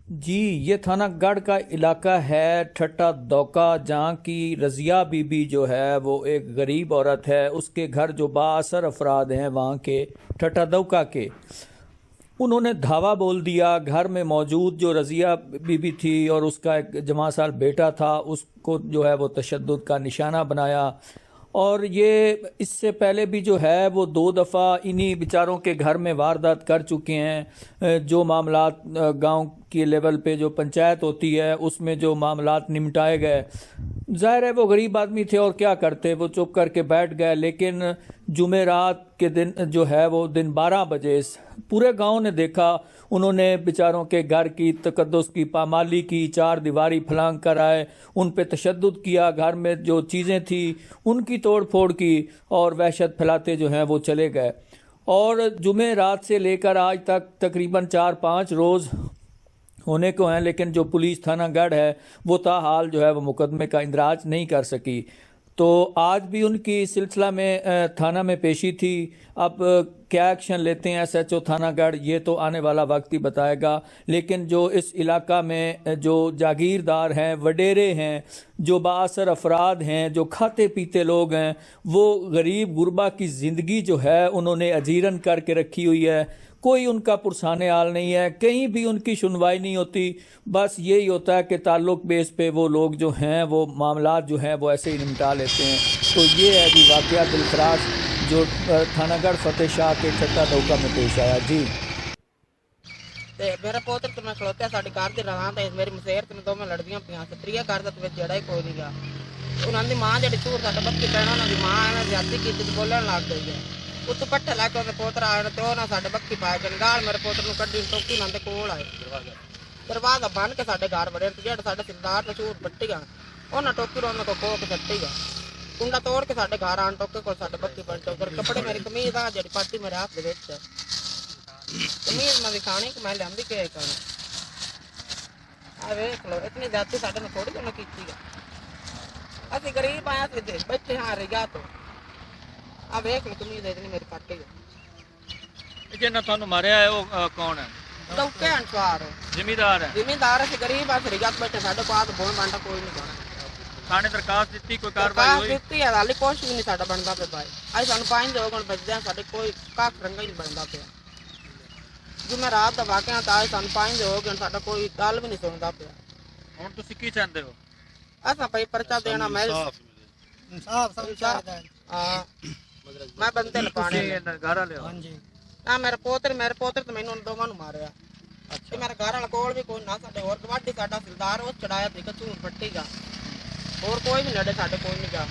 جی، یہ تھانہ گڑھ کا علاقہ ہے ٹھٹا دوکا، جہاں کی رضیہ بی بی جو ہے وہ ایک غریب عورت ہے. اس کے گھر جو بااثر افراد ہیں وہاں کے ٹھٹا دوکا کے، انہوں نے دھاوا بول دیا. گھر میں موجود جو رضیہ بی بی تھی اور اس کا ایک جمع سال بیٹا تھا، اس کو جو ہے وہ تشدد کا نشانہ بنایا. اور یہ اس سے پہلے بھی جو ہے وہ 2 دفعہ انہی بیچاروں کے گھر میں واردات کر چکے ہیں. جو معاملات گاؤں کے لیول پہ جو پنچایت ہوتی ہے اس میں جو معاملات نمٹائے گئے، ظاہر ہے وہ غریب آدمی تھے اور کیا کرتے، وہ چپ کر کے بیٹھ گئے. لیکن جمعرات کے دن جو ہے وہ دن 12 بجے پورے گاؤں نے دیکھا، انہوں نے بیچاروں کے گھر کی تقدس کی پامالی کی، 4 دیواری پھلانگ کر آئے، ان پہ تشدد کیا، گھر میں جو چیزیں تھیں ان کی توڑ پھوڑ کی اور وحشت پھیلاتے جو ہیں وہ چلے گئے. اور جمعرات سے لے کر آج تک تقریباً 4-5 روز ہونے کو ہیں، لیکن جو پولیس تھانہ گڑھ ہے وہ تاحال جو ہے وہ مقدمے کا اندراج نہیں کر سکی. تو آج بھی ان کی سلسلہ میں تھانہ میں پیشی تھی. اب کیا ایکشن لیتے ہیں ایس ایچ او تھانہ گڑھ، یہ تو آنے والا وقت ہی بتائے گا. لیکن جو اس علاقہ میں جو جاگیردار ہیں، وڈیرے ہیں، جو بااثر افراد ہیں، جو کھاتے پیتے لوگ ہیں، وہ غریب غربا کی زندگی جو ہے انہوں نے اجیرن کر کے رکھی ہوئی ہے. کوئی ان کا پرسان حال نہیں ہے، کہیں بھی ان کی سنوائی نہیں ہوتی. بس یہی ہوتا ہے کہ تعلق بیس پہ وہ لوگ جو ہیں وہ معاملات جو ہیں وہ ایسے ہی نمٹا لیتے ہیں. تو یہ ہے جی واقعہ دلفراش جو تھانہ گڑھ فتح شاہ کے ٹھٹا دوکا میں پیش آیا. جی میرا پوتر تو میں کھلوتا ساڈے گھر دے رہاں تے میری مسیر تے دو میں لڑدیاں پیاں ستریہ گھر دا تے جڑا ہی کوئی نہیں گیا. انہاں دی ماں جڑی چور ساڈا بچی پینا انہاں دی ماں نے زیادتی کیتی تے بولن لگ گئی ہے. اتو پٹھے لے کے میرے پوتر آئے تے انہاں ساڈے بچی پائے گنگال میرے پوتر نوں کڈی ٹوکی ناں دے کول آئے دروازہ بن کے ساڈے گھر وڑے تے جڑا ساڈا سردار تے چور پٹی گیا انہاں ٹوکی رو میں کو کھو کے سٹی گیا. کنڈا توڑ کے ساڈے گھر آن ٹوکے کول ساڈے بچی بن ٹوکر کپڑے میری قمیض آ جڑی پاٹی میرے ہاتھ دے وچ قمیض میں دکھانی کہ میں لیندی کہ کرنا. ویکھ لو اتنی زیادتی ساڈے نال تھوڑی انہاں کیتی ہے. اسی غریب آیا سی بیٹھے ہاں رہیا تو آ ویکھ لو قمیض اتنی میری پاٹی ہے. جنہاں تھانوں ماریا ہے وہ کون ہے؟ دوکے انسوار زمیندار ہے. زمیندار اسی غریب آ رہیا بیٹھے ساڈے پاس بون بانٹا کوئی نہیں بنا. تھانے درخواست دیتی، کوئی کارروائی ہوئی؟ دیتی ہے ہالے کچھ بھی نہیں ساڈا بندا پیا بھائی. اج سانوں 5 ہو گئے بچدے ساڈے کوئی کاک رنگا ہی نہیں بندا پیا. جمعرات دا واقعہ تا سانوں 5 ہو گئے ساڈا کوئی گل بھی نہیں سندا پیا. ہن تسی کی چاہندے ہو؟ اساں بھائی پرچہ دینا میں انصاف چاہیدا ہے. ہاں میں بندے لپانے گھر والے ہو؟ ہاں جی. میرے پوتر تے مینوں دوواں نوں ماریا. اچھا میرے گھر والا کول بھی کوئی نہ ساڈے اور گواڈی ساڈا سردار اس چڑھایا تے کچوں پٹی گا. اور کوئی بھی نڑے ساڈے کوئی نہیں گا.